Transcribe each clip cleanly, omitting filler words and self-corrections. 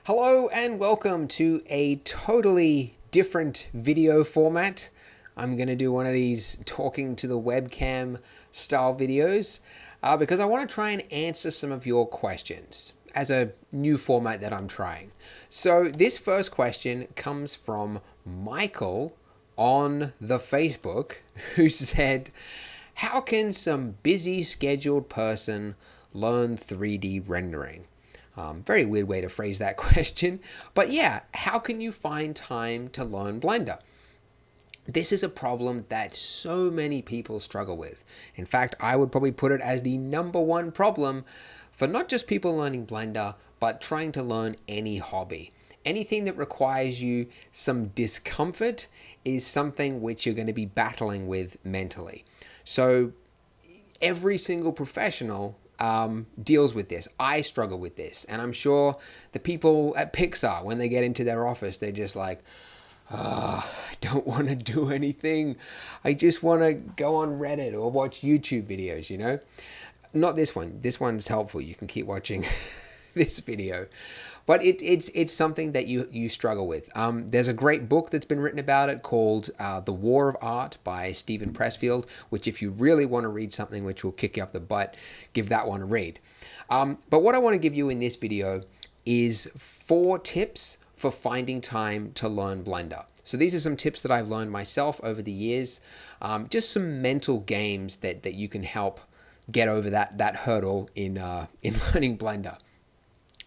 Hello and welcome to a totally different video format. I'm going to do one of these talking to the webcam style videos because I want to try and answer some of your questions as a new format that I'm trying. So this first question comes from Michael on the Facebook who said, how can some busy scheduled person learn 3D rendering? Very weird way to phrase that question. But yeah, how can you find time to learn Blender? This is a problem that so many people struggle with. In fact, I would probably put it as the number one problem for not just people learning Blender, but trying to learn any hobby. Anything that requires you some discomfort is something which you're going to be battling with mentally. So every single professional deals with this. I struggle with this. And I'm sure the people at Pixar, when they get into their office, they're just like, I don't want to do anything. I just want to go on Reddit or watch YouTube videos, you know? Not this one. This one's helpful. You can keep watching this video. But it's something that you struggle with. There's a great book that's been written about it called The War of Art by Stephen Pressfield, which if you really want to read something which will kick you up the butt, give that one a read. But what I want to give you in this video is 4 tips for finding time to learn Blender. So these are some tips that I've learned myself over the years. Just some mental games that you can help get over that hurdle in learning Blender.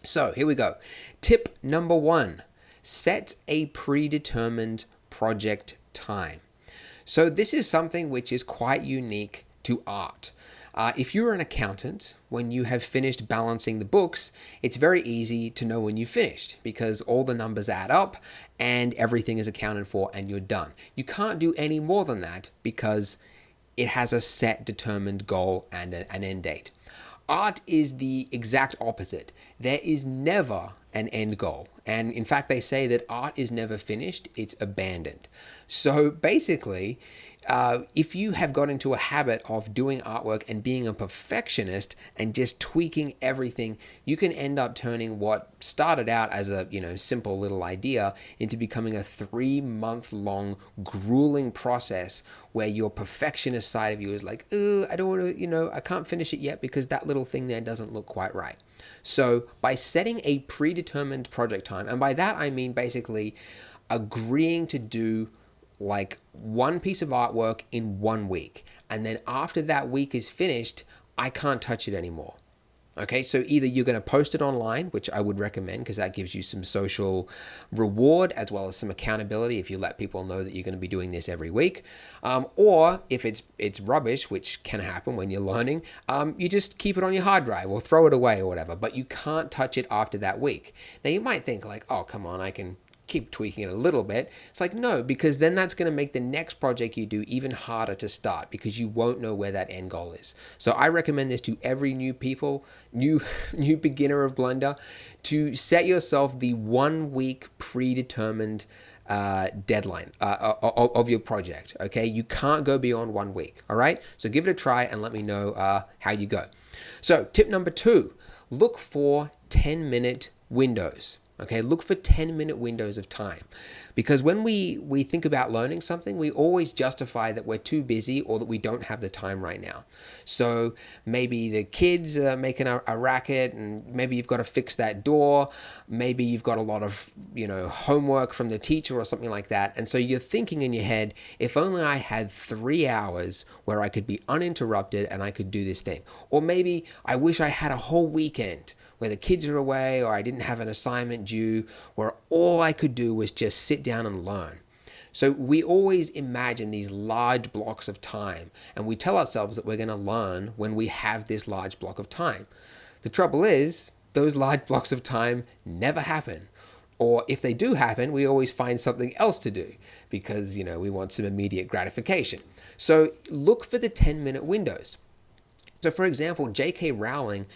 So here we go. Tip number 1, set a predetermined project time. So this is something which is quite unique to art. If you're an accountant, when you have finished balancing the books, it's very easy to know when you finished because all the numbers add up and everything is accounted for and you're done. You can't do any more than that because it has a set determined goal and an end date. Art is the exact opposite. There is never an end goal. And in fact, they say that art is never finished, it's abandoned. So basically, if you have got into a habit of doing artwork and being a perfectionist and just tweaking everything, you can end up turning what started out as a simple little idea into becoming a 3-month-long grueling process where your perfectionist side of you is like, oh, I don't want to, I can't finish it yet because that little thing there doesn't look quite right. So by setting a predetermined project time, and by that I mean basically agreeing to do like one piece of artwork in 1 week. And then after that week is finished, I can't touch it anymore. Okay, so either you're going to post it online, which I would recommend because that gives you some social reward as well as some accountability if you let people know that you're going to be doing this every week. Or if it's rubbish, which can happen when you're learning, you just keep it on your hard drive or throw it away or whatever, but you can't touch it after that week. Now you might think like, oh, come on, I can keep tweaking it a little bit. It's like, no, because then that's going to make the next project you do even harder to start because you won't know where that end goal is. So I recommend this to every new beginner of Blender, to set yourself the 1 week predetermined deadline of your project. Okay, you can't go beyond 1 week. All right, so give it a try and let me know how you go. So tip number 2, look for 10-minute windows. Okay, look for 10-minute windows of time. Because when we think about learning something, we always justify that we're too busy or that we don't have the time right now. So maybe the kids are making a racket and maybe you've got to fix that door. Maybe you've got a lot of, homework from the teacher or something like that. And so you're thinking in your head, if only I had 3 hours where I could be uninterrupted and I could do this thing. Or maybe I wish I had a whole weekend where the kids are away or I didn't have an assignment due, where all I could do was just sit down and learn. So we always imagine these large blocks of time and we tell ourselves that we're going to learn when we have this large block of time. The trouble is, those large blocks of time never happen. Or if they do happen, we always find something else to do because, we want some immediate gratification. So look for the 10-minute windows. So for example, JK Rowling,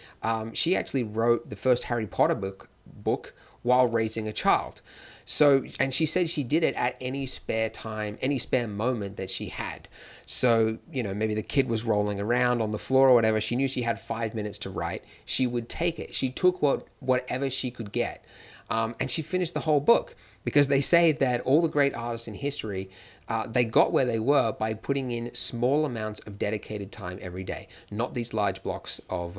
she actually wrote the first Harry Potter book while raising a child. So, and she said she did it at any spare time, any spare moment that she had. So, maybe the kid was rolling around on the floor or whatever. She knew she had 5 minutes to write. She would take it. She took whatever she could get. And she finished the whole book because they say that all the great artists in history, they got where they were by putting in small amounts of dedicated time every day, not these large blocks of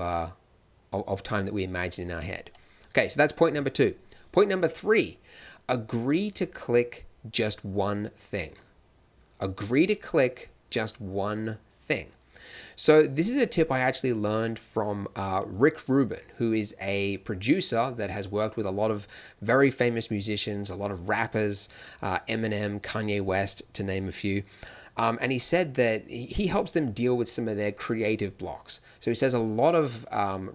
time that we imagine in our head. Okay, so that's point number 2. Point number 3, agree to click just one thing. Agree to click just one thing. So this is a tip I actually learned from Rick Rubin, who is a producer that has worked with a lot of very famous musicians, a lot of rappers, Eminem, Kanye West, to name a few. And he said that he helps them deal with some of their creative blocks. So he says a lot of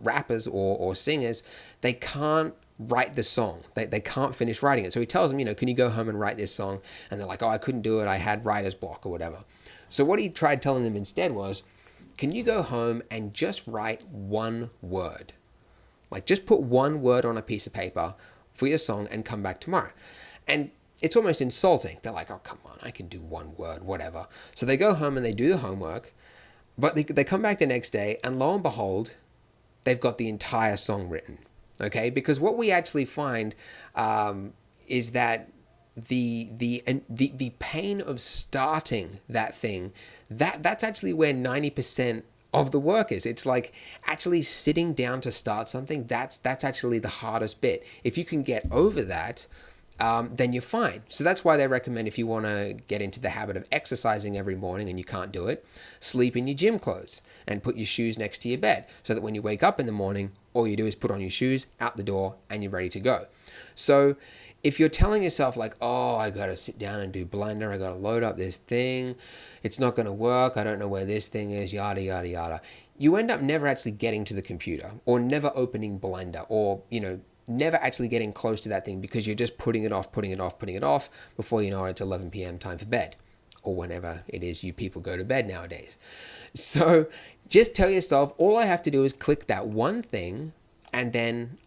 rappers or singers, they can't write the song. They can't finish writing it. So he tells them, can you go home and write this song? And they're like, oh, I couldn't do it. I had writer's block or whatever. So what he tried telling them instead was, can you go home and just write one word? Like just put one word on a piece of paper for your song and come back tomorrow. And it's almost insulting. They're like, oh, come on, I can do one word, whatever. So they go home and they do the homework, but they come back the next day and lo and behold, they've got the entire song written. Okay, because what we actually find is that the pain of starting that thing, that's actually where 90% of the work is. It's like actually sitting down to start something. That's actually the hardest bit. If you can get over that, then you're fine. So that's why they recommend, if you want to get into the habit of exercising every morning and you can't do it, sleep in your gym clothes and put your shoes next to your bed so that when you wake up in the morning, all you do is put on your shoes, out the door, and you're ready to go. So if you're telling yourself like, oh, I got to sit down and do Blender, I got to load up this thing, it's not going to work, I don't know where this thing is, yada, yada, yada, you end up never actually getting to the computer or never opening Blender or, never actually getting close to that thing because you're just putting it off. Before you know it, it's 11 p.m. time for bed, or whenever it is you people go to bed nowadays. So just tell yourself, all I have to do is click that one thing and then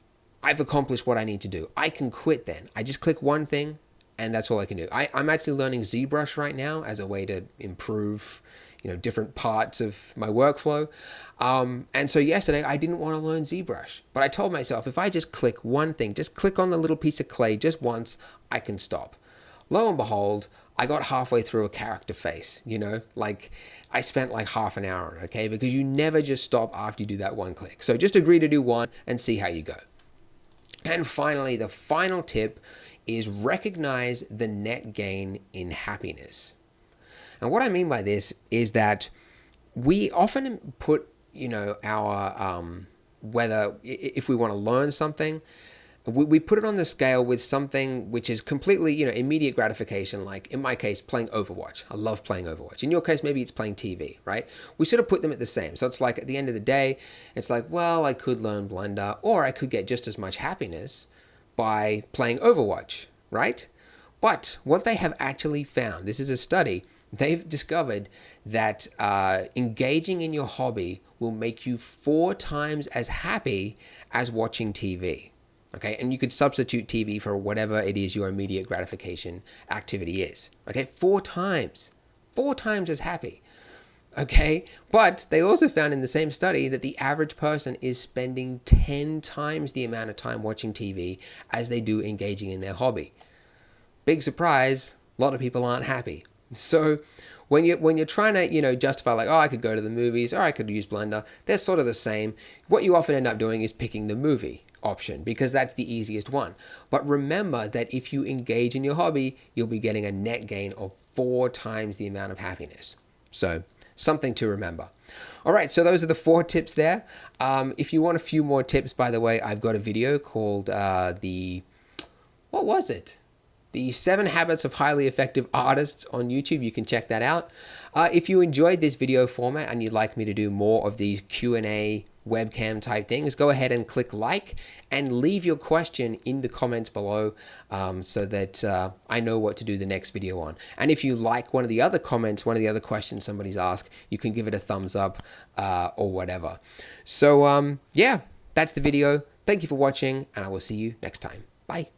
I've accomplished what I need to do. I can quit then. I just click one thing and that's all I can do. I'm actually learning ZBrush right now as a way to improve different parts of my workflow. And so yesterday I didn't want to learn ZBrush, but I told myself, if I just click one thing, just click on the little piece of clay just once, I can stop. Lo and behold, I got halfway through a character face, like I spent like half an hour on it, okay? Because you never just stop after you do that one click. So just agree to do one and see how you go. And finally, the final tip is recognize the net gain in happiness. And what I mean by this is that we often put, our, whether if we want to learn something, we put it on the scale with something which is completely, immediate gratification. Like in my case, playing Overwatch. I love playing Overwatch. In your case, maybe it's playing TV, right? We sort of put them at the same. So it's like at the end of the day, it's like, well, I could learn Blender or I could get just as much happiness by playing Overwatch, right? But what they have actually found, this is a study, they've discovered that engaging in your hobby will make you 4 times as happy as watching TV. Okay, and you could substitute TV for whatever it is your immediate gratification activity is. Okay, 4 times as happy. Okay, but they also found in the same study that the average person is spending 10 times the amount of time watching TV as they do engaging in their hobby. Big surprise, a lot of people aren't happy. So when you're trying to, justify like, oh, I could go to the movies or I could use Blender, they're sort of the same. What you often end up doing is picking the movie option because that's the easiest one. But remember that if you engage in your hobby, you'll be getting a net gain of 4 times the amount of happiness. So something to remember. All right, so those are the 4 tips there. If you want a few more tips, by the way, I've got a video called what was it? The 7 Habits of Highly Effective Artists on YouTube. You can check that out. If you enjoyed this video format and you'd like me to do more of these Q&A webcam type things, go ahead and click like and leave your question in the comments below so that I know what to do the next video on. And if you like one of the other comments, one of the other questions somebody's asked, you can give it a thumbs up or whatever. So yeah, that's the video. Thank you for watching and I will see you next time. Bye.